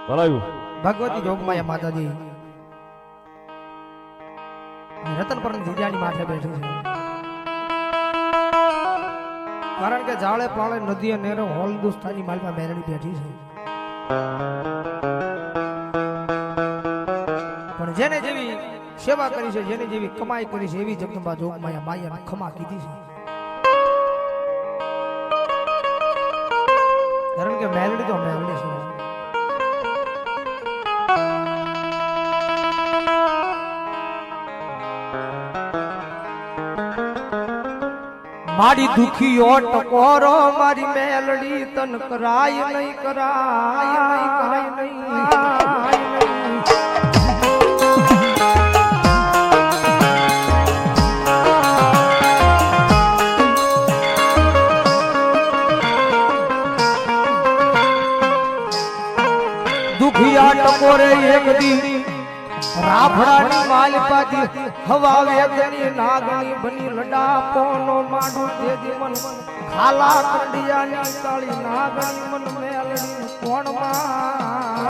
ભગવતી જોગમાયા માતાજી રતનપર જીજાની માથે બેઠી છે, કારણ કે જાળે પાળે નદીએ નેરે હોલ હિન્દુસ્તાની માલમાં મેરડી બેઠી છે, પણ જેને જેવી સેવા કરી છે, જેને જેવી કમાઈ કરી છે, એવી જગદંબા જોગમાયા માયાને ખમા કીધી છે, કારણ કે મેલડી તો મેલડી છે. મારી દુખીઓ ટકોરો મારી મેલડી તન કરાય નહીં, કરાય નહીં, કરાય નહીં. દુખિયા ટકોરે એક દી રાફડાની માલપાથી હવા વેગની નાગણી બની લડાપોનો માડું તેજી મન ખાલા કંડિયાની કાળી નાગણી મન મેલડી કોણમાં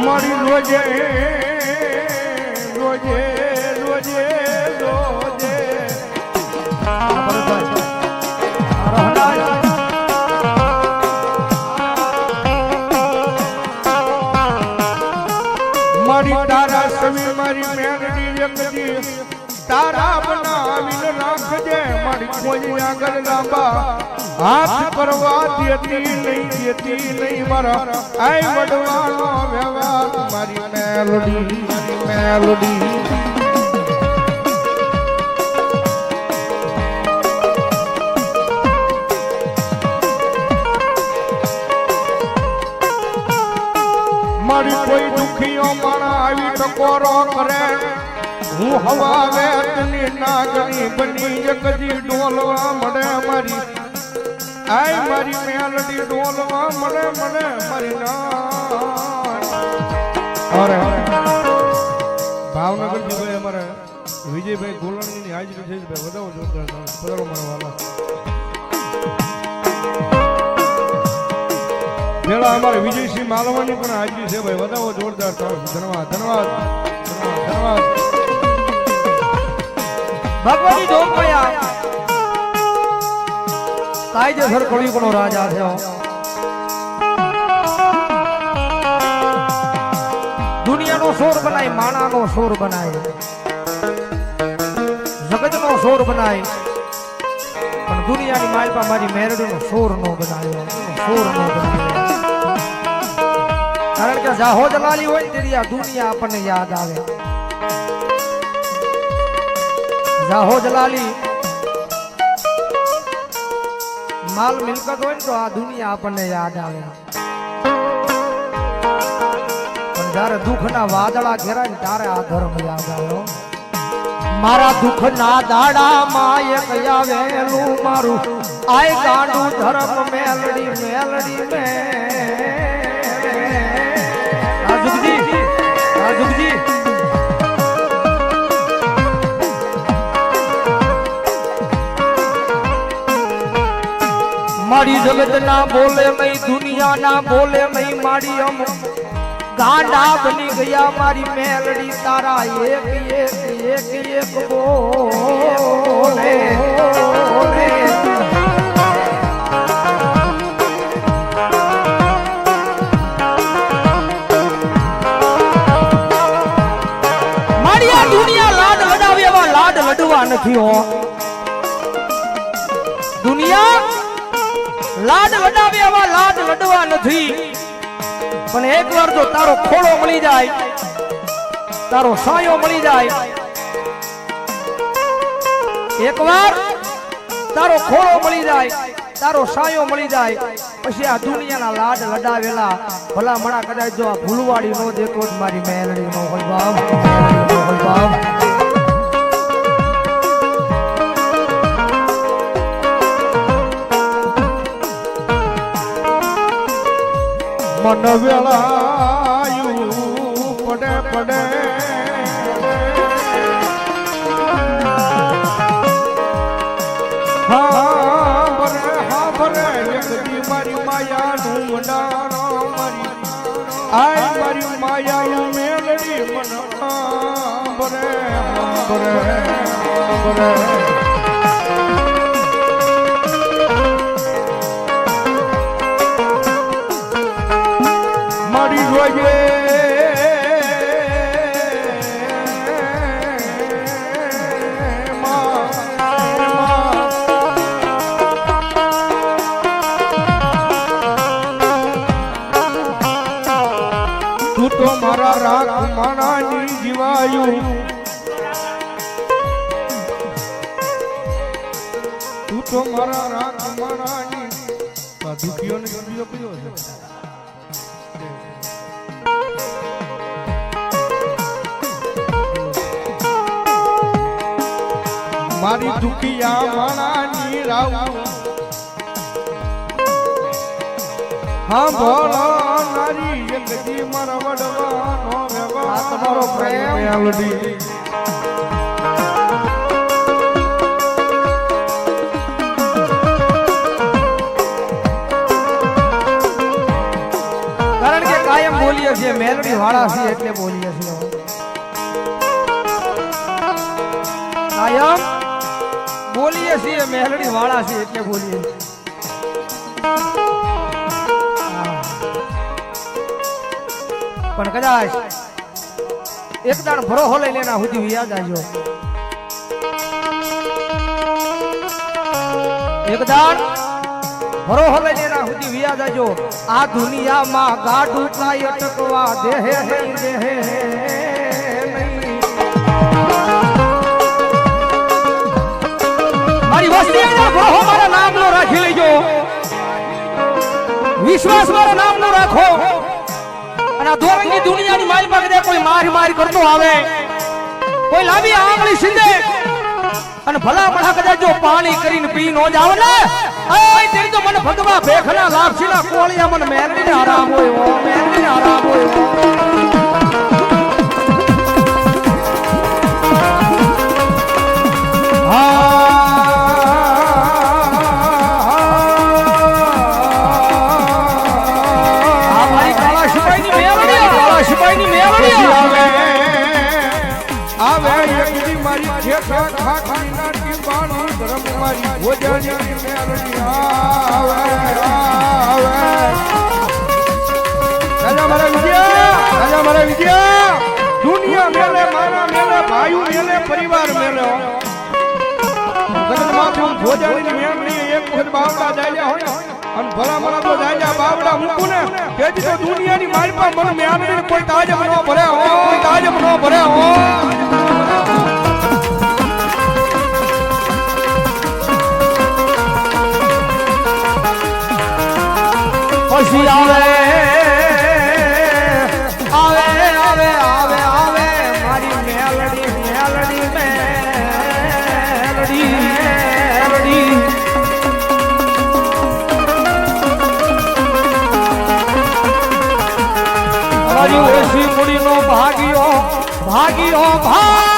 મારી રોજે રોજે રોજે રોજે મારી તારા સવી મારી મેલડી જગદી તારા બનાવીને રાખજે, મારી કોઈ આગળ લાંબા હાથ કરવા દેતી નહીં, મારા આઈ વડવાનો વ્યવહાર મારી મેલડી, મારી મેલડી. મારી કોઈ દુખીઓ માણા આવી ટકોરો કરે, હું હવા વેતની નાગણી બની જગદી ડોલવા મળે, મારી આય મારી મેલડી ડોલવા મળે, મને મારી અરે ભાવનગર થી ભાઈ અમારા વિજયભાઈ ગોલણી ની હાજરી થઈ છે, વધાવો જોરદાર પધારો મારા વાલા. પેલા અમારે વિજયસિંહ માલવાની પણ હાજરી છે ભાઈ, વધાવો જોરદાર. ધન્યવાદ ધન્યવાદ ધન્યવાદ. ભગવતી જોગમાયા કાયદેસર કળિયુગનો રાજા છે, દુનિયાનો સોર બનાય, માણાનો સોર બનાય, જગતનો સોર બનાય, પણ દુનિયાની માલપા મારી મેરડીનો સોર નો બનાવ્યો, સોર નો બનાવ્યો. કારણ કે જાહો જલાલી હોય ને આ દુનિયા આપણને યાદ આવે. જાહો જલાલી માલ મિલકત હોય ને તો આ દુનિયા આપણને યાદ આવે, પણ જયારે દુઃખના વાદળા ઘેરાય ને ત્યારે આ ધર્મ યાદ આવ્યો. મારા દુઃખના દાડામાં એક આવેલું મારું આય ગાંડું ધર્મ મેલડી, મેલડી મે રાજુજી, રાજુજી મારી જગત ના બોલે નહીં, દુનિયા ના બોલે નહીં, મારી અમ ગાંડા બની ગયા મારી મેલડી તારા એક એક એક એક બોલે. મારી આ દુનિયા લાડ લડાવે એવા લાડ લડવા નથી હો, દુનિયા લાડ લડાવે એવા લાડ લડવા નથી, પણ એક વાર જો તારો ખોળો મળી જાય, તારો સાયો મળી જાય, એક વાર તારો ખોળો મળી જાય, તારો સાયો મળી જાય, પછી આ દુનિયાના લાડ લડાવેલા ભલા મણા કદાચ જો આ ભૂલવાડી નો દેતો જ મારી મેલડી નો હોય બાપ, મેલડી નો હોય બાપ. મન વેળાયું પડે હા ભરે એકદી મારી માયાનું મંડાણો મારી માયા મેલડી મન ભરે મારી જોઈએ તું તો મારા રાખ માણાની જીવાયું તું તો મારા રાખ માણાની દુખીઓને ગમ્યો કયો છે મારી દુખિયા માણાની રાવ હા ભોળો નારી એકદી મારા વડવાનો વ્યવહાર તમારો પ્રેમ મેલડી કારણ કે કાયમ બોલીએ છીએ મેલડી વાળા છીએ એટલે બોલીએ છીએ કાયમ બોલીએ છીએ મેલડી વાળા છીએ એટલે બોલીએ છીએ પણ કદાચ એક દાણ ભરોહો લઈને એના સુધી યાદ આવજો એક દાણ ભરોહો લઈને એના સુધી યાદ આવજો આ દુનિયામાં ગાડું કાય અટકવા દેહે દેહે મારી વસ્તી અંદર ભરોહો મારા નામનો રાખી લેજો વિશ્વાસ મારા નામનો રાખો દોરંગી દુનિયાની મારી પાસે કોઈ મારી કરતો આવે કોઈ લાવી આંગળી સિંધે અને ભલા ભલા કદાચ જો પાણી કરીને પી નો જાવ ને ઓય તેરી તો મને ભગવા ભેખના લાપસીના કોળિયા મને મેરડીને આરામ હોય મેરડીને આરામ હોય દુનિયા મેલે મારા મેલે ભાઈ મેલે પરિવાર મેલે ભોજાની મેમણી એક વખત બાવડા જાય હોય અને ભલા મને તો જાય બાવડા મૂકું ને તેથી તો દુનિયાની મારી પાસે મને મેમણી કોઈ તાજબ ન ભરે હો તાજબ ન ભરે હો પછી આવે આવે આવે આવે આવે મારી મેલડી મેલડી મેલડી મેલડી મારી ઓછી મુડીનો ભાગ્યો ભાગ્યો ભાગ